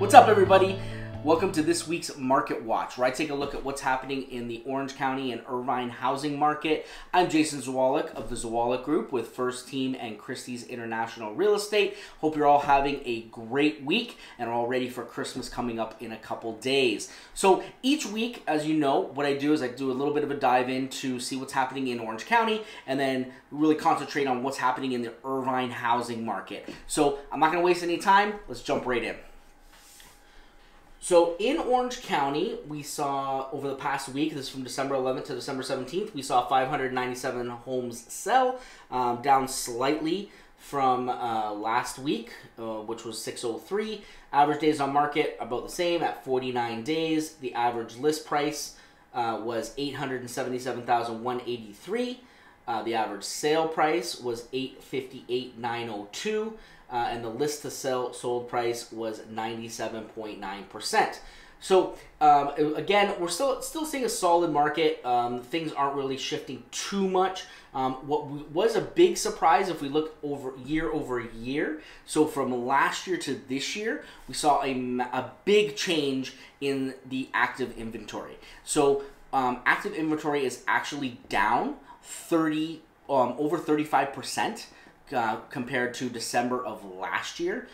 What's up, everybody? Welcome to this week's Market Watch, where I take a look at what's happening in the Orange County and Irvine housing market. I'm Jason Zawalik of the Zawalik Group with First Team and Christie's International Real Estate. Hope you're all having a great week and are all ready for Christmas coming up in a couple days. So each week, as you know, what I do is I do a little bit of a dive in to see what's happening in Orange County and then really concentrate on what's happening in the Irvine housing market. So I'm not going to waste any time. Let's jump right in. So in Orange County, we saw over the past week, this is from December 11th to December 17th, we saw 597 homes sell, down slightly from last week, which was 603. Average days on market, about the same at 49 days. The average list price was $877,183. The average sale price was $858,902. And the list to sell sold price was 97.9%. So again, we're still seeing a solid market. Things aren't really shifting too much. What was a big surprise if we look over year, so from last year to this year, we saw a big change in the active inventory. So active inventory is actually down over 35%. Compared to December of last year.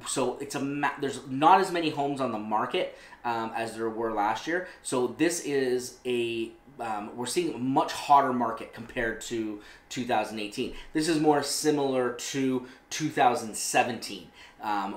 So it's there's not as many homes on the market as there were last year. So this is we're seeing a much hotter market compared to 2018. This is more similar to 2017.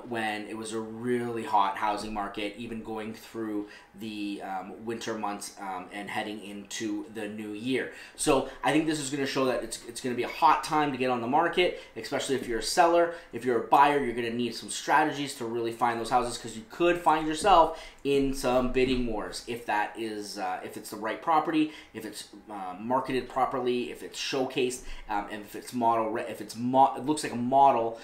When it was a really hot housing market, even going through the winter months and heading into the new year. So I think this is going to show that it's going to be a hot time to get on the market, especially if you're a seller. If you're a buyer, you're going to need some strategies to really find those houses, because you could find yourself in some bidding wars if that is if it's the right property, if it's marketed properly, if it's showcased, and if it's it looks like a model.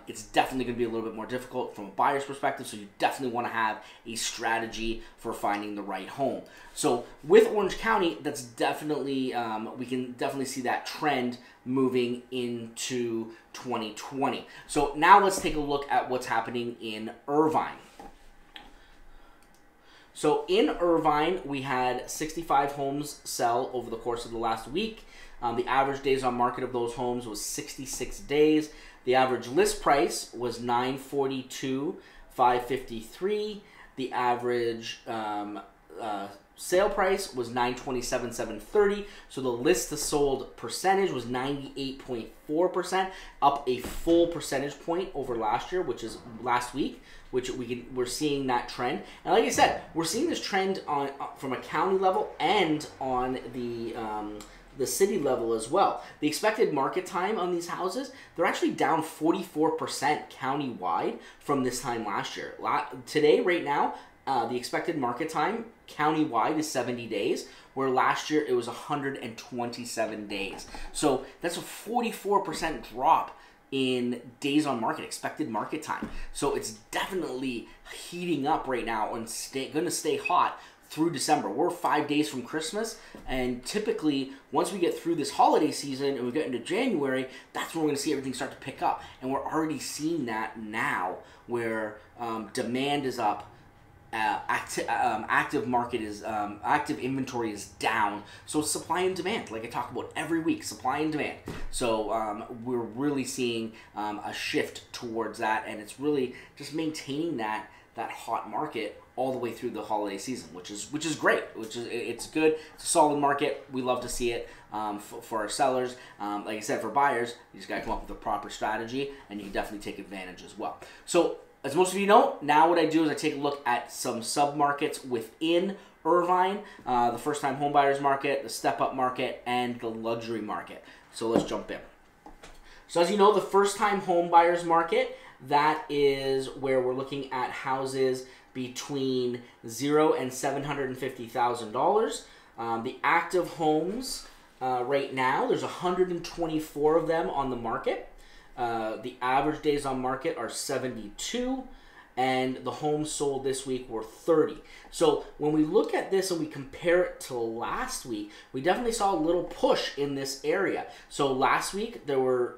It's definitely going to be a little bit more difficult from a buyer's perspective, so you definitely want to have a strategy for finding the right home. So with Orange County, that's definitely we can definitely see that trend moving into 2020. So now let's take a look at what's happening in Irvine. So in Irvine, we had 65 homes sell over the course of the last week. The average days on market of those homes was 66 days. The average list price was $942,553. The average sale price was $927,730. So the list to sold percentage was 98.4%, up a full percentage point over last year, which is last week, which we're seeing that trend. And like I said, we're seeing this trend on from a county level and on the city level as well. The expected market time on these houses, they're actually down 44% county-wide from this time last year. Today, right now, the expected market time county-wide is 70 days, where last year it was 127 days. So that's a 44% drop in days on market, expected market time. So it's definitely heating up right now and going to stay hot through December. We're 5 days from Christmas, and typically once we get through this holiday season and we get into January, that's when we're going to see everything start to pick up. And we're already seeing that now, where demand is up, active inventory is down. So it's supply and demand, like I talk about every week, supply and demand. So we're really seeing a shift towards that, and it's really just maintaining that hot market all the way through the holiday season, which is great. It's good. It's a solid market. We love to see it for our sellers. Like I said, for buyers, you just got to come up with a proper strategy, and you can definitely take advantage as well. So as most of you know, now what I do is I take a look at some sub-markets within Irvine, the first-time home buyers market, the step-up market, and the luxury market. So let's jump in. So as you know, the first-time home buyers market, that is where we're looking at houses between $0 and $750,000. The active homes right now, there's 124 of them on the market. The average days on market are 72. and the homes sold this week were 30. So when we look at this and we compare it to last week, we definitely saw a little push in this area. So last week there were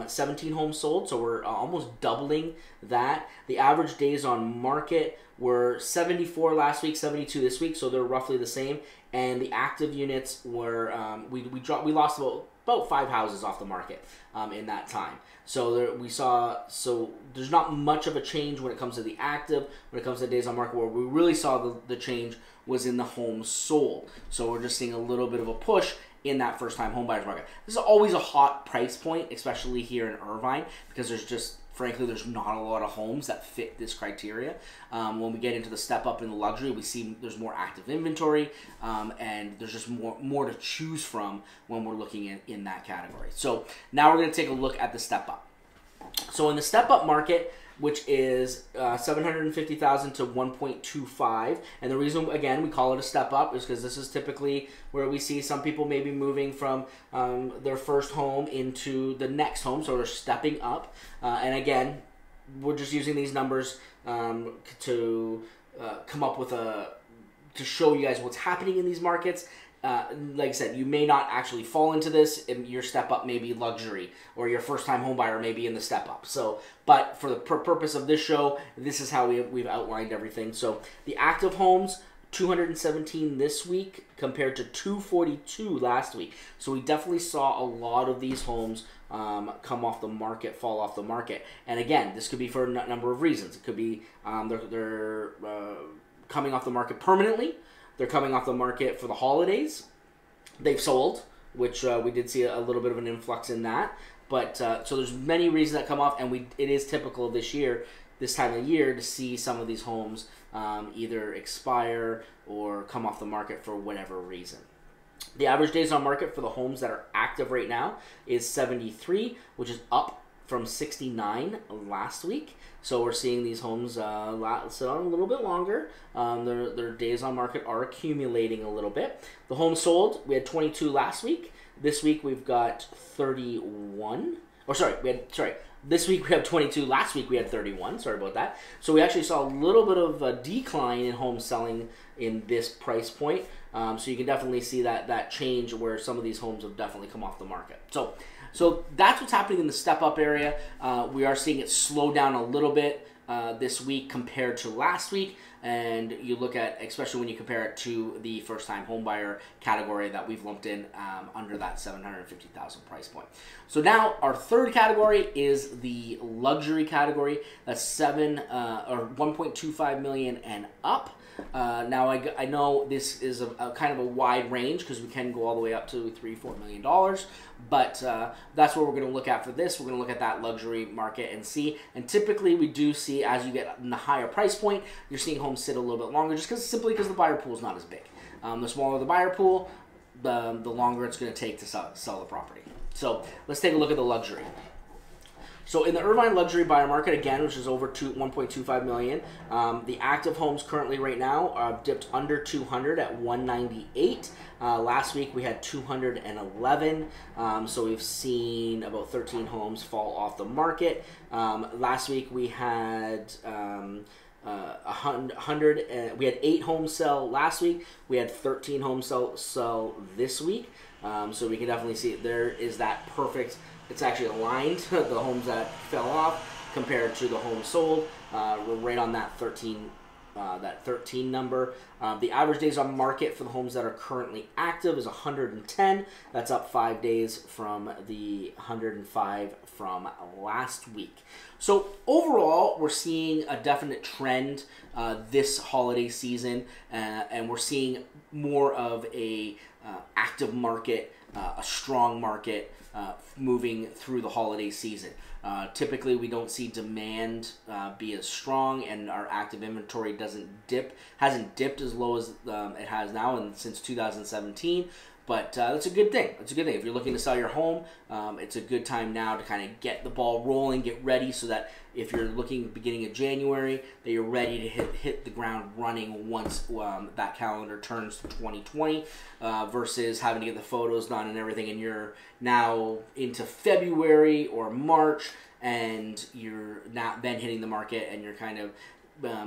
17 homes sold, so we're almost doubling that. The average days on market were 74 last week, 72 this week, so they're roughly the same. And the active units were we lost about 5 houses off the market in that time. So there's not much of a change when it comes to the active. When it comes to days on market, where we really saw the change was in the homes sold. So we're just seeing a little bit of a push in that first-time homebuyers market. This is always a hot price point, especially here in Irvine, because frankly, there's not a lot of homes that fit this criteria. When we get into the step up in the luxury, we see there's more active inventory, and there's just more to choose from when we're looking in that category. So now we're going to take a look at the step up. So in the step up market, which is 750,000 to 1.25, and the reason again we call it a step up is because this is typically where we see some people maybe moving from their first home into the next home, so they're stepping up. And again, we're just using these numbers to come up with to show you guys what's happening in these markets. Like I said, you may not actually fall into this, and your step up may be luxury, or your first time home buyer may be in the step up. So, but for the purpose of this show, this is how we've outlined everything. So the active homes, 217 this week compared to 242 last week. So we definitely saw a lot of these homes come off the market, fall off the market. And again, this could be for a number of reasons. It could be they're coming off the market permanently. They're coming off the market for the holidays. They've sold, which we did see a little bit of an influx in that. But so there's many reasons that come off, and it is typical this time of year, to see some of these homes either expire or come off the market for whatever reason. The average days on market for the homes that are active right now is 73, which is up from 69 last week. So we're seeing these homes sit on a little bit longer. Their days on market are accumulating a little bit. The homes sold, we had 22 last week. This week we've got 31. This week we have 22. Last week we had 31. Sorry about that. So we actually saw a little bit of a decline in home selling in this price point. So you can definitely see that change where some of these homes have definitely come off the market. So that's what's happening in the step-up area. We are seeing it slow down a little bit this week compared to last week. And you look at, especially when you compare it to the first-time homebuyer category that we've lumped in under that 750,000 price point. So now our third category is the luxury category. That's 1.25 million and up. Now I know this is a kind of a wide range because we can go all the way up to $3-4 million, but that's what we're going to look at for this. We're going to look at that luxury market and see. And typically we do see, as you get in the higher price point, you're seeing homes sit a little bit longer, just simply because the buyer pool is not as big. The smaller the buyer pool, the longer it's going to take to sell the property. So let's take a look at the luxury. So in the Irvine luxury buyer market, again, which is over 1.25 million, the active homes currently right now are dipped under 200 at 198. Last week we had 211, so we've seen about 13 homes fall off the market. Last week we had 100. We had 8 homes sell last week. We had 13 homes sell this week. So we can definitely see there is that perfect. It's actually aligned, the homes that fell off compared to the homes sold. We're right on that 13 number. The average days on market for the homes that are currently active is 110. That's up 5 days from the 105 from last week. So overall, we're seeing a definite trend this holiday season, and we're seeing more of a active market, a strong market, moving through the holiday season. Typically, we don't see demand be as strong, and our active inventory hasn't dipped as low as it has now and since 2017. But that's a good thing. It's a good thing. If you're looking to sell your home, it's a good time now to kind of get the ball rolling, get ready, so that if you're looking beginning of January, that you're ready to hit the ground running once that calendar turns to 2020, versus having to get the photos done and everything, and you're now into February or March, and you're not then hitting the market, and you're kind of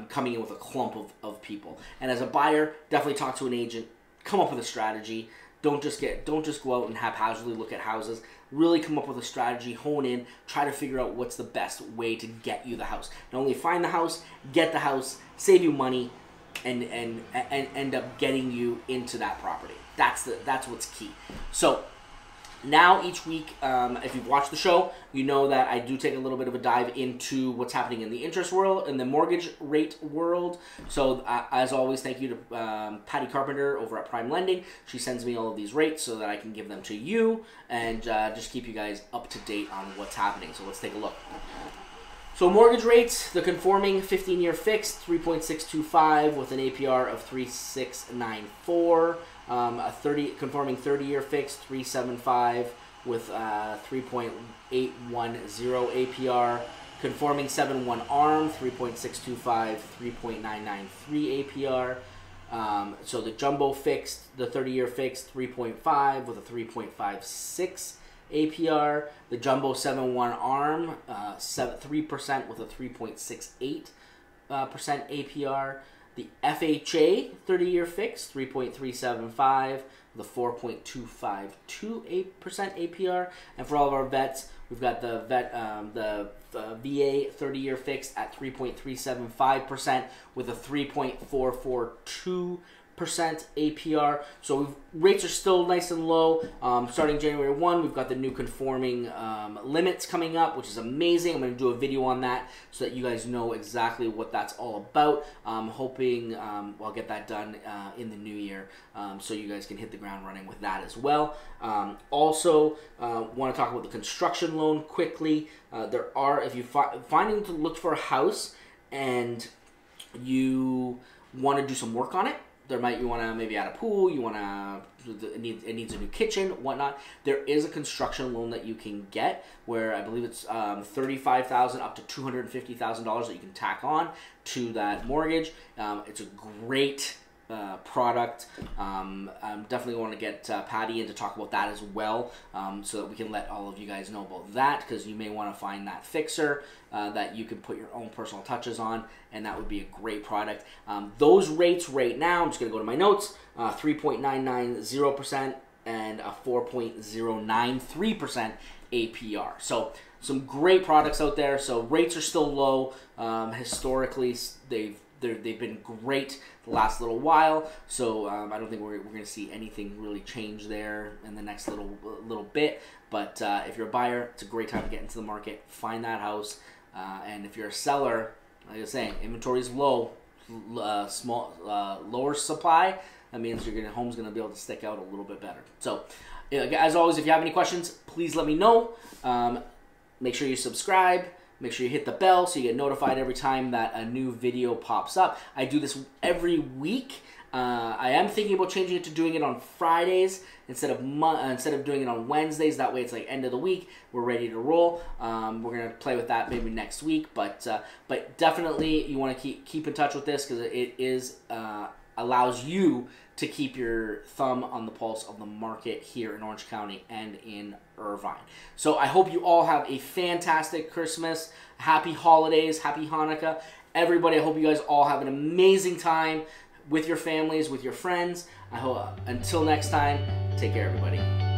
coming in with a clump of people. And as a buyer, definitely talk to an agent, come up with a strategy. Don't just go out and haphazardly look at houses. Really come up with a strategy, hone in, try to figure out what's the best way to get you the house. Not only find the house, get the house, save you money, and end up getting you into that property. That's what's key. So now each week, if you've watched the show, you know that I do take a little bit of a dive into what's happening in the interest world, in the mortgage rate world. So as always, thank you to Patty Carpenter over at Prime Lending. She sends me all of these rates so that I can give them to you and just keep you guys up to date on what's happening. So let's take a look. So mortgage rates, the conforming 15-year fixed, 3.625 with an APR of 3.694. A conforming 30-year fixed, 3.75 with 3.810 APR. Conforming 7/1 ARM, 3.625, 3.993 APR. So the jumbo fixed, the 30-year fixed, 3.5 with a 3.56 APR. The jumbo 7/1 ARM, 3% with a 3.68% APR. The FHA 30-year fixed, 3.375 with a 4.252% APR. And for all of our vets, we've got the VA 30-year fixed at 3.375% with a 3.442% APR. So rates are still nice and low. Starting January 1, we've got the new conforming limits coming up, which is amazing. I'm going to do a video on that so that you guys know exactly what that's all about. I'm hoping I'll get that done in the new year, so you guys can hit the ground running with that as well. Also, want to talk about the construction loan quickly. There are, if you finding to look for a house and you want to do some work on it, you want to maybe add a pool, it needs a new kitchen, whatnot. There is a construction loan that you can get where I believe it's $35,000 up to $250,000 that you can tack on to that mortgage. It's a great product. Definitely want to get Patty in to talk about that as well, so that we can let all of you guys know about that, because you may want to find that fixer that you can put your own personal touches on, and that would be a great product. Those rates right now, I'm just going to go to my notes, 3.990% and a 4.093% APR. So some great products out there. So rates are still low. Historically, they've been great the last little while, so I don't think we're going to see anything really change there in the next little bit. But if you're a buyer, it's a great time to get into the market, find that house, and if you're a seller, like I was saying, inventory is low, lower supply. That means your home's going to be able to stick out a little bit better. So, as always, if you have any questions, please let me know. Make sure you subscribe. Make sure you hit the bell so you get notified every time that a new video pops up. I do this every week. I am thinking about changing it to doing it on Fridays instead of doing it on Wednesdays. That way it's like end of the week. We're ready to roll. We're going to play with that maybe next week. But definitely you want to keep in touch with this, because it is allows you to keep your thumb on the pulse of the market here in Orange County and in Irvine. So I hope you all have a fantastic Christmas, happy holidays, happy Hanukkah. Everybody, I hope you guys all have an amazing time with your families, with your friends. I hope until next time, take care, everybody.